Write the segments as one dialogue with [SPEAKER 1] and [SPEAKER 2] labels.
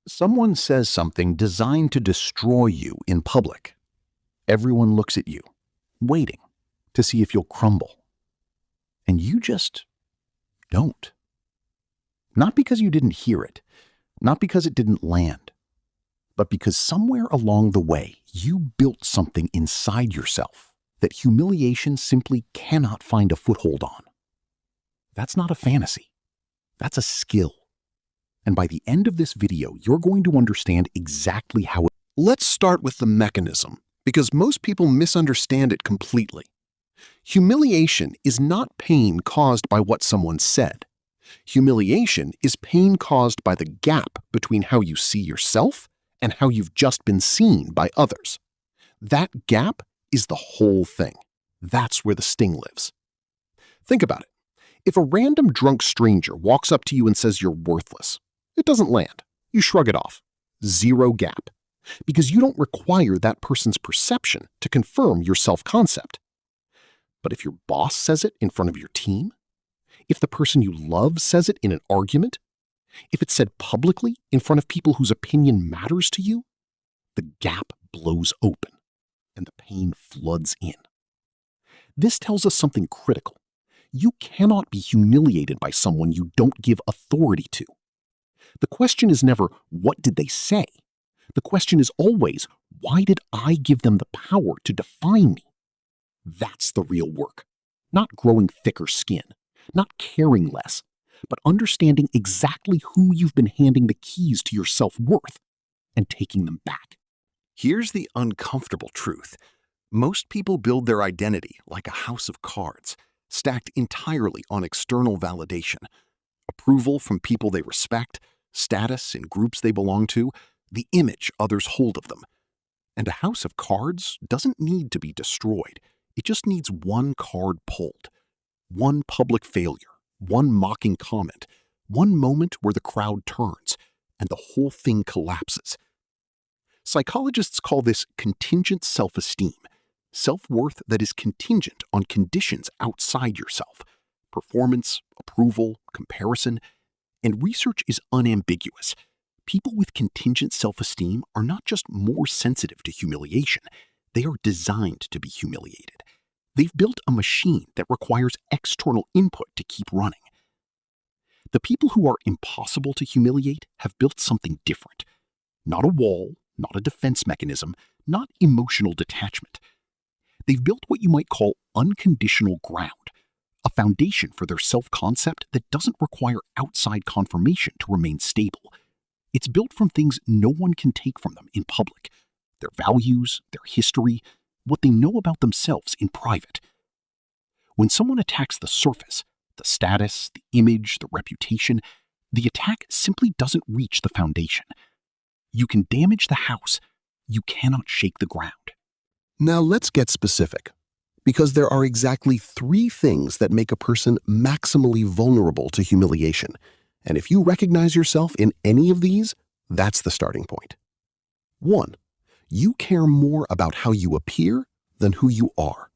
[SPEAKER 1] Someone says something designed to destroy you in public. Everyone looks at you, waiting to see if you'll crumble. And you just don't. Not because you didn't hear it, not because it didn't land, but because somewhere along the way you built something inside yourself that humiliation simply cannot find a foothold on. That's not a fantasy. That's a skill. And by the end of this video, you're going to understand exactly how it.
[SPEAKER 2] Let's start with the mechanism, because most people misunderstand it completely. Humiliation is not pain caused by what someone said. Humiliation is pain caused by the gap between how you see yourself and how you've just been seen by others. That gap is the whole thing. That's where the sting lives. Think about it. If a random drunk stranger walks up to you and says you're worthless, it doesn't land. You shrug it off. Zero gap. Because you don't require that person's perception to confirm your self-concept. But if your boss says it in front of your team, if the person you love says it in an argument, if it's said publicly in front of people whose opinion matters to you, the gap blows open and the pain floods in. This tells us something critical. You cannot be humiliated by someone you don't give authority to. The question is never, what did they say? The question is always, why did I give them the power to define me? That's the real work. Not growing thicker skin, not caring less, but understanding exactly who you've been handing the keys to your self-worth and taking them back.
[SPEAKER 1] Here's the uncomfortable truth. Most people build their identity like a house of cards, stacked entirely on external validation. Approval from people they respect, status in groups they belong to, the image others hold of them. And a house of cards doesn't need to be destroyed. It just needs one card pulled. One public failure, one mocking comment, one moment where the crowd turns, and the whole thing collapses. Psychologists call this contingent self-esteem, self-worth that is contingent on conditions outside yourself, performance, approval, comparison, and research is unambiguous. People with contingent self-esteem are not just more sensitive to humiliation, they are designed to be humiliated. They've built a machine that requires external input to keep running. The people who are impossible to humiliate have built something different. Not a wall, not a defense mechanism, not emotional detachment. They've built what you might call unconditional ground, a foundation for their self-concept that doesn't require outside confirmation to remain stable. It's built from things no one can take from them in public, their values, their history, what they know about themselves in private. When someone attacks the surface, the status, the image, the reputation, the attack simply doesn't reach the foundation. You can damage the house, you cannot shake the ground.
[SPEAKER 2] Now let's get specific, because there are exactly 3 things that make a person maximally vulnerable to humiliation. And if you recognize yourself in any of these, that's the starting point. 1. You care more about how you appear than who you are.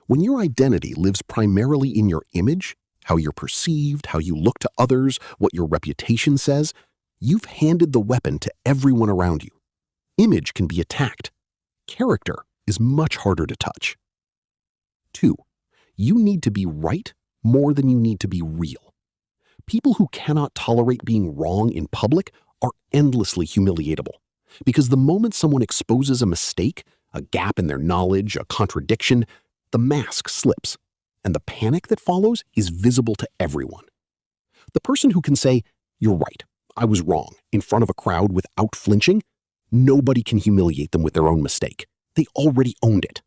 [SPEAKER 2] When your identity lives primarily in your image, how you're perceived, how you look to others, what your reputation says, you've handed the weapon to everyone around you. Image can be attacked. Character is much harder to touch. 2. You need to be right more than you need to be real. People who cannot tolerate being wrong in public are endlessly humiliatable, because the moment someone exposes a mistake, a gap in their knowledge, a contradiction, the mask slips, and the panic that follows is visible to everyone. The person who can say, "You're right, I was wrong," in front of a crowd without flinching, nobody can humiliate them with their own mistake. They already owned it.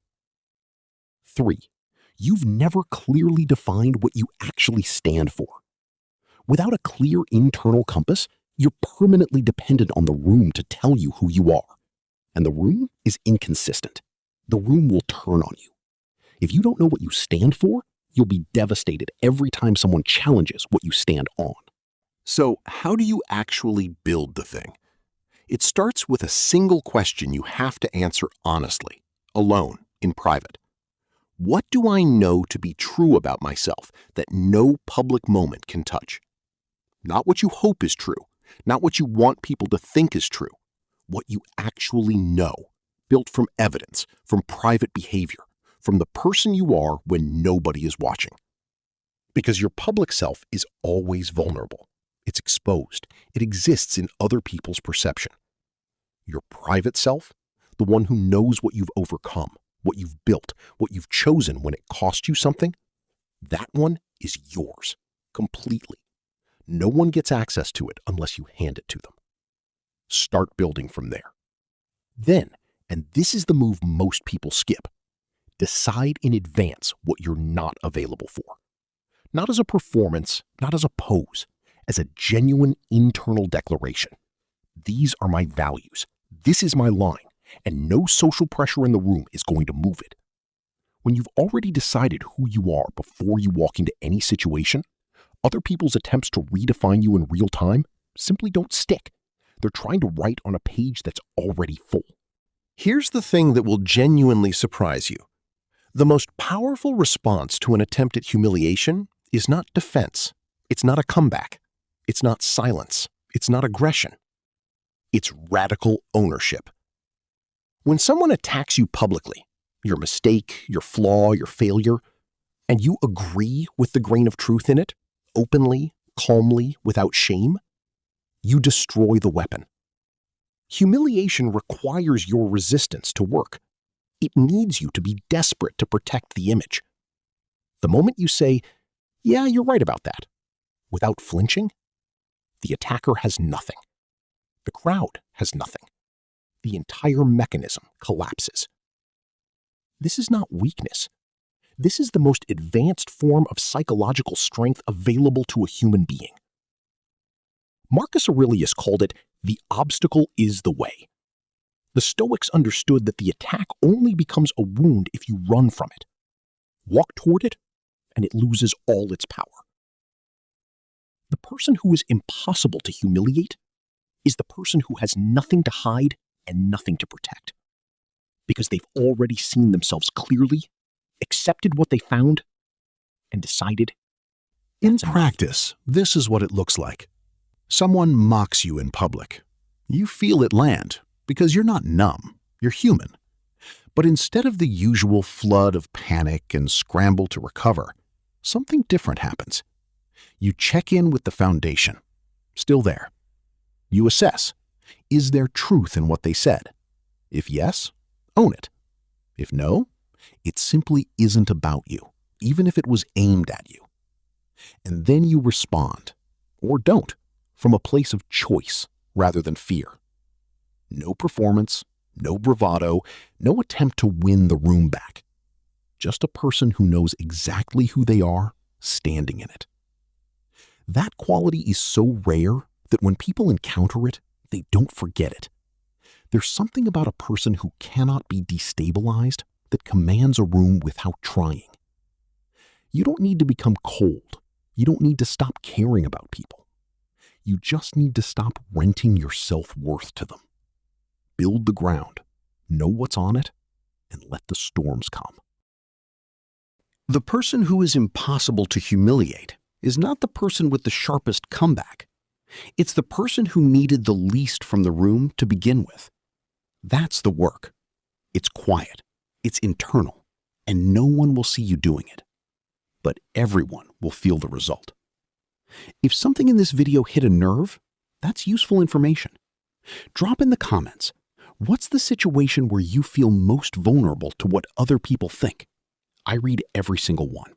[SPEAKER 2] 3. You've never clearly defined what you actually stand for. Without a clear internal compass, you're permanently dependent on the room to tell you who you are. And the room is inconsistent. The room will turn on you. If you don't know what you stand for, you'll be devastated every time someone challenges what you stand on.
[SPEAKER 1] So, how do you actually build the thing? It starts with a single question you have to answer honestly, alone, in private. What do I know to be true about myself that no public moment can touch? Not what you hope is true,
[SPEAKER 2] Not what you want people to think is true, what you actually know, built from evidence, from private behavior, from the person you are when nobody is watching. Because your public self is always vulnerable. It's exposed. It exists in other people's perception. Your private self, the one who knows what you've overcome, what you've built, what you've chosen when it cost you something, that one is yours, completely. No one gets access to it unless you hand it to them. Start building from there. Then, and this is the move most people skip, decide in advance what you're not available for. Not as a performance, not as a pose, as a genuine internal declaration. These are my values. This is my line, and no social pressure in the room is going to move it. When you've already decided who you are before you walk into any situation, other people's attempts to redefine you in real time simply don't stick. They're trying to write on a page that's already full. Here's the thing that will genuinely surprise you. The most powerful response to an attempt at humiliation is not defense. It's not a comeback. It's not silence. It's not aggression. It's radical ownership. When someone attacks you publicly, your mistake, your flaw, your failure, and you agree with the grain of truth in it, openly, calmly, without shame, you destroy the weapon. Humiliation requires your resistance to work. It needs you to be desperate to protect the image. The moment you say, "Yeah, you're right about that," without flinching, the attacker has nothing. The crowd has nothing. The entire mechanism collapses. This is not weakness. This is the most advanced form of psychological strength available to a human being. Marcus Aurelius called it the obstacle is the way. The Stoics understood that the attack only becomes a wound if you run from it. Walk toward it, and it loses all its power. The person who is impossible to humiliate is the person who has nothing to hide and nothing to protect. Because they've already seen themselves clearly, accepted what they found, and decided.
[SPEAKER 1] In practice, this is what it looks like. Someone mocks you in public. You feel it land because you're not numb, you're human. But instead of the usual flood of panic and scramble to recover, something different happens. You check in with the foundation. Still there. You assess. Is there truth in what they said? If yes, own it. If no, it simply isn't about you, even if it was aimed at you. And then you respond, or don't, from a place of choice rather than fear. No performance, no bravado, no attempt to win the room back. Just a person who knows exactly who they are, standing in it. That quality is so rare that when people encounter it, they don't forget it. There's something about a person who cannot be destabilized that commands a room without trying. You don't need to become cold. You don't need to stop caring about people. You just need to stop renting your self-worth to them. Build the ground, know what's on it, and let the storms come. The person who is impossible to humiliate is not the person with the sharpest comeback. It's the person who needed the least from the room to begin with. That's the work. It's quiet, it's internal, and no one will see you doing it. But everyone will feel the result. If something in this video hit a nerve, that's useful information. Drop in the comments, what's the situation where you feel most vulnerable to what other people think? I read every single one.